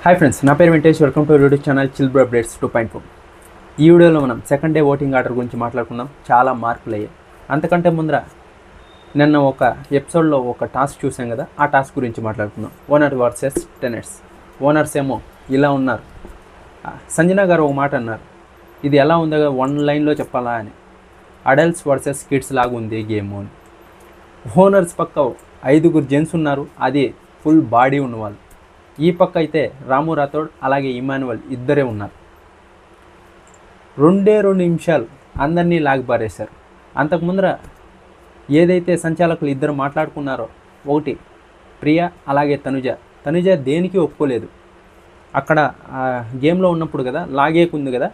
Hi friends, నా పేరు Venkatesh. Welcome to YouTube channel chill bro updates 2.4. ఈ వీడియోలో మనం సెకండ్ డే ఓటింగ్ ఆర్డర్ గురించి మాట్లాడుకుందాం. చాలా మార్పులు అయ్యాయి. అంతకంటే ముందర నిన్న ఒక ఎపిసోడ్లో ఒక టాస్క్ చూసాం కదా, ఆ టాస్క్ గురించి మాట్లాడుకుందాం. Owner versus tenets. ఓనర్స్ ఏమో ఇలా ఉన్నారు. సంజన గారు ఒక మాట అన్నారు, ఇది ఎలా ఉందో వన్ లైన్లో చెప్పాలా అని. అడల్ట్స్ వర్సెస్ కిడ్స్ లాగా ఉంది గేమ్ అని. ఓనర్స్ పక్క 5 జెంట్స్ ఉన్నారు, అది ఫుల్ బాడీ ఉన్నవాళ్ళు. ఈ పక్క అయితే రాము రాథోడ్ అలాగే ఇమాన్యువల్ ఇద్దరే ఉన్నారు. 2 నిమిషాలు అందరినీ లాగిపారేశారు. అంతకుముందర ఏదైతే సంచాలకులు ఇద్దరు మాట్లాడుకున్నారో, ఒకటి ప్రియా అలాగే తనుజ దేనికి ఒప్పుకోలేదు. అక్కడ గేమ్లో ఉన్నప్పుడు కదా లాగేకుంది కదా,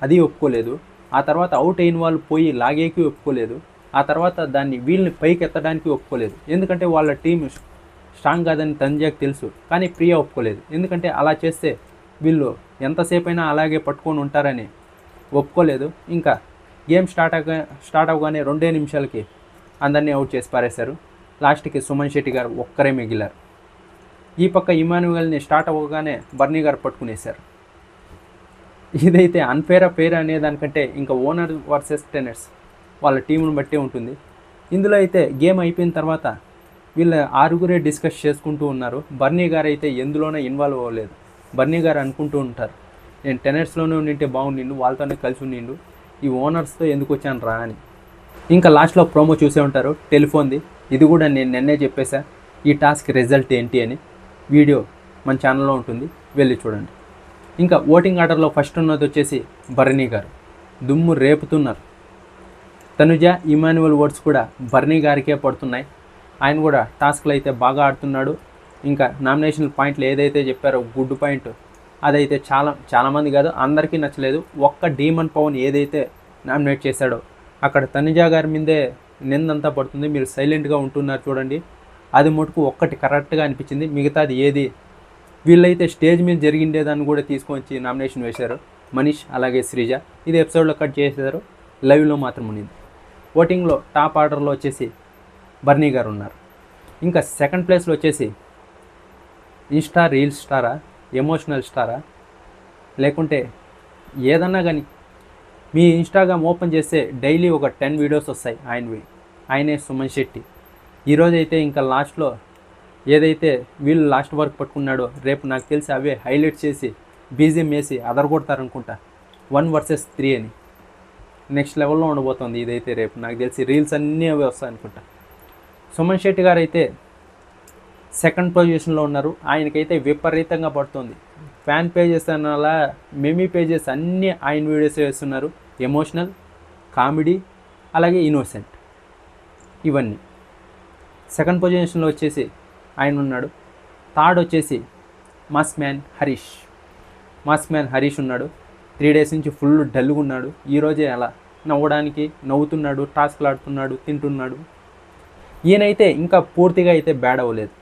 అది ఒప్పుకోలేదు. ఆ తర్వాత అవుట్ అయిన వాళ్ళు పోయి లాగేకి ఒప్పుకోలేదు. ఆ తర్వాత దాన్ని వీళ్ళని పైకి ఎత్తడానికి ఒప్పుకోలేదు. ఎందుకంటే వాళ్ళ టీం స్ట్రాంగ్ కాదని తనుజకి తెలుసు. కానీ ప్రియా ఒప్పుకోలేదు. ఎందుకంటే అలా చేస్తే వీళ్ళు ఎంతసేపు అయినా అలాగే పట్టుకొని ఉంటారని ఒప్పుకోలేదు. ఇంకా గేమ్ స్టార్ట్ అవగానే 2 నిమిషాలకి అందరినీ అవుట్ చేసి పారేశారు. లాస్ట్కి సుమన్ శెట్టి గారు ఒక్కరే మిగిలారు. ఈ పక్క ఇమాన్యువల్ని స్టార్ట్ అవ్వగానే బర్నీ గారు పట్టుకునేశారు. ఇదైతే అన్ఫేరా ఫేర్ అనే దానికంటే ఇంకా ఓనర్ వర్సెస్ టెనెట్స్ వాళ్ళ టీంను బట్టే ఉంటుంది. ఇందులో అయితే గేమ్ అయిపోయిన తర్వాత వీళ్ళ 6 డిస్కస్ చేసుకుంటూ ఉన్నారు. బర్నీ గారు అయితే ఎందులోనే ఇన్వాల్వ్ అవ్వలేదు. బర్నీ గారు అనుకుంటూ ఉంటారు, నేను టెనెట్స్లోనే ఉండింటే బాగుండిండు, వాళ్ళతోనే కలిసి ఉండిండు, ఈ ఓనర్స్తో ఎందుకు వచ్చాను రా అని. ఇంకా లాస్ట్లో ప్రోమో చూసే ఉంటారు టెలిఫోన్ది. ఇది కూడా నేను నిన్నే చెప్పేశా ఈ టాస్క్ రిజల్ట్ ఏంటి అని. వీడియో మన ఛానల్లో ఉంటుంది, వెళ్ళి చూడండి. ఇంకా ఓటింగ్ ఆర్డర్లో ఫస్ట్ ఉన్నది వచ్చేసి బర్నీ గారు. దుమ్ము రేపుతున్నారు. తనుజ ఇమాన్యువల్ ఓట్స్ కూడా బర్నీ గారికే పడుతున్నాయి. ఆయన కూడా టాస్క్లు అయితే బాగా ఆడుతున్నాడు. ఇంకా నామినేషన్ పాయింట్లు ఏదైతే చెప్పారో గుడ్ పాయింట్, అదైతే చాలామంది కాదు అందరికీ నచ్చలేదు. ఒక్క డీమన్ పవన్ ఏదైతే నామినేట్ చేశాడో అక్కడ తనుజ గారి మీదే నిందంతా పడుతుంది. మీరు సైలెంట్గా ఉంటున్నారు చూడండి, అది మటుకు ఒక్కటి కరెక్ట్గా అనిపించింది. మిగతాది ఏది వీళ్ళైతే స్టేజ్ మీద జరిగిండేదాన్ని కూడా తీసుకొచ్చి నామినేషన్ వేశారు. మనీష్ అలాగే శ్రీజ ఇది ఎపిసోడ్లో కట్ చేశారు, లైవ్లో మాత్రం ఉన్నింది. ఓటింగ్లో టాప్ ఆర్డర్లో వచ్చేసి బర్నీ గారు ఉన్నారు. ఇంకా సెకండ్ ప్లేస్లో వచ్చేసి ఇన్స్టా రీల్ స్టారా, ఎమోషనల్ స్టారా, లేకుంటే ఏదన్నా కానీ మీ ఇన్స్టాగ్రామ్ ఓపెన్ చేస్తే డైలీ ఒక 10 వీడియోస్ వస్తాయి ఆయనే సుమన్ శెట్టి. ఈరోజైతే ఇంకా లాస్ట్లో ఏదైతే వీళ్ళు లాస్ట్ వరకు పట్టుకున్నాడో రేపు నాకు తెలిసి అవే హైలైట్ చేసి బీజిఎం వేసి అదరగొడతారనుకుంటా. 1 వర్సెస్ 3 అని నెక్స్ట్ లెవెల్లో ఉండబోతుంది. ఇదైతే రేపు నాకు తెలిసి రీల్స్ అన్నీ అవే వస్తాయి అనుకుంటా. సుమన్ శెట్టి గారు అయితే సెకండ్ పొజిషన్లో ఉన్నారు. ఆయనకైతే విపరీతంగా పడుతుంది. ఫ్యాన్ పేజెస్ అలా మెమీ పేజెస్ అన్నీ ఆయన వీడియోస్ వేస్తున్నారు. ఎమోషనల్, కామెడీ అలాగే ఇన్నోసెంట్ ఇవన్నీ. సెకండ్ పొజిషన్లో వచ్చేసి ఆయన ఉన్నాడు. థర్డ్ వచ్చేసి మాస్క్ మ్యాన్ హరీష్ ఉన్నాడు. 3 డేస్ నుంచి ఫుల్ డల్గా ఉన్నాడు. ఈరోజే అలా నవ్వుతున్నాడు, టాస్క్లు ఆడుతున్నాడు, తింటున్నాడు. ఈయనైతే ఇంకా పూర్తిగా అయితే బ్యాడ్ అవ్వలేదు.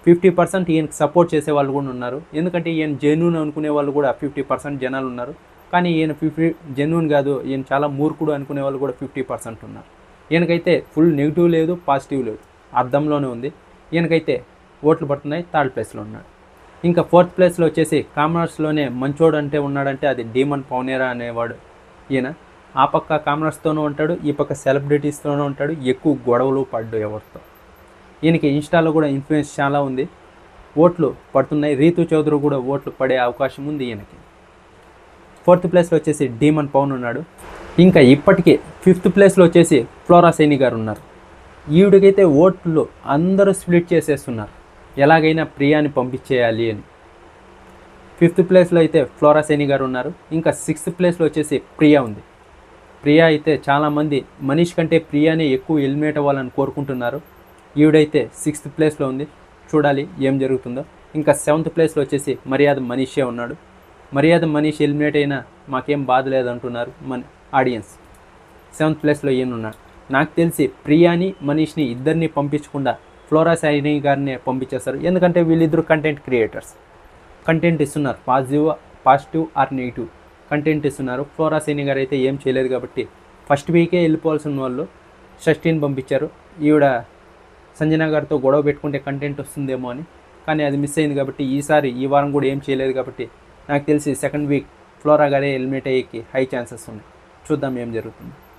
50% ఈయనకి సపోర్ట్ చేసే వాళ్ళు కూడా ఉన్నారు. ఎందుకంటే ఈయన జెన్యూన్ అనుకునే వాళ్ళు కూడా 50% జనాలు ఉన్నారు. కానీ ఈయన 50 జెన్యూన్ కాదు, ఈయన చాలా మూర్ఖుడు అనుకునే వాళ్ళు కూడా 50% ఉన్నారు. ఈయనకైతే ఫుల్ నెగిటివ్ లేదు, పాజిటివ్ లేదు, అర్థంలోనే ఉంది. ఈయనకైతే ఓట్లు పడుతున్నాయి. థర్డ్ ప్లేస్లో ఉన్నాడు. ఇంకా ఫోర్త్ ప్లేస్లో వచ్చేసి కామనర్స్లోనే మంచోడు అంటే ఉన్నాడంటే అది డీమన్ పౌనేరా అనేవాడు ఈయన. ఆ పక్క కామనర్స్తోనూ ఉంటాడు, ఈ పక్క సెలబ్రిటీస్తోనూ ఉంటాడు. ఎక్కువ గొడవలు పడ్డు ఎవరితో. ఈయనకి ఇన్స్టాలో కూడా ఇన్ఫ్లుయెన్స్ చాలా ఉంది. ఓట్లు పడుతున్నాయి. రీతు చౌదరి కూడా ఓట్లు పడే అవకాశం ఉంది ఈయనకి. 4th ప్లేస్లో వచ్చేసి డీమన్ పవన్ ఉన్నాడు. ఇంకా ఇప్పటికే 5th ప్లేస్లో వచ్చేసి ఫ్లోరా సైని గారు ఉన్నారు. ఈవిడికైతే ఓట్లు అందరూ స్ప్లిట్ చేసేస్తున్నారు, ఎలాగైనా ప్రియాని పంపించేయాలి అని. 5th ప్లేస్లో అయితే ఫ్లోరా సైని గారు ఉన్నారు. ఇంకా 6th ప్లేస్లో వచ్చేసి ప్రియా ఉంది. ప్రియా అయితే చాలామంది మనీష్ కంటే ప్రియానే ఎక్కువ ఎలిమినేట్ అవ్వాలని కోరుకుంటున్నారు. ఈవిడైతే 6th ప్లేస్లో ఉంది. చూడాలి ఏం జరుగుతుందో. ఇంకా 7th ప్లేస్లో వచ్చేసి మర్యాద మనీషే ఉన్నాడు. మర్యాద మనీష్ ఎలిమినేట్ అయినా మాకేం బాధ లేదంటున్నారు మన ఆడియన్స్. 7th ప్లేస్లో ఈయన ఉన్నాడు. నాకు తెలిసి ప్రియాని మనీష్ని ఇద్దరిని పంపించకుండా ఫ్లోరా సైని గారిని పంపించేస్తారు. ఎందుకంటే వీళ్ళిద్దరు కంటెంట్ క్రియేటర్స్, కంటెంట్ ఇస్తున్నారు. పాజిటివ్ ఆర్ నెగిటివ్ కంటెంట్ ఇస్తున్నారు. ఫ్లోరా సైని గారు అయితే ఏం చేయలేదు కాబట్టి ఫస్ట్ వీకే వెళ్ళిపోవాల్సిన వాళ్ళు షష్ఠిని పంపించారు. ఈవిడ సంజన గారితో గొడవ పెట్టుకుంటే కంటెంట్ వస్తుందేమో అని. కానీ అది మిస్ అయింది కాబట్టి ఈ వారం కూడా ఏం చేయలేదు కాబట్టి నాకు తెలిసి సెకండ్ వీక్ ఫ్లోరా గారే ఎలిమినేట్ అయ్యేకి హై ఛాన్సెస్ ఉన్నాయి. చూద్దాం ఏం జరుగుతుంది.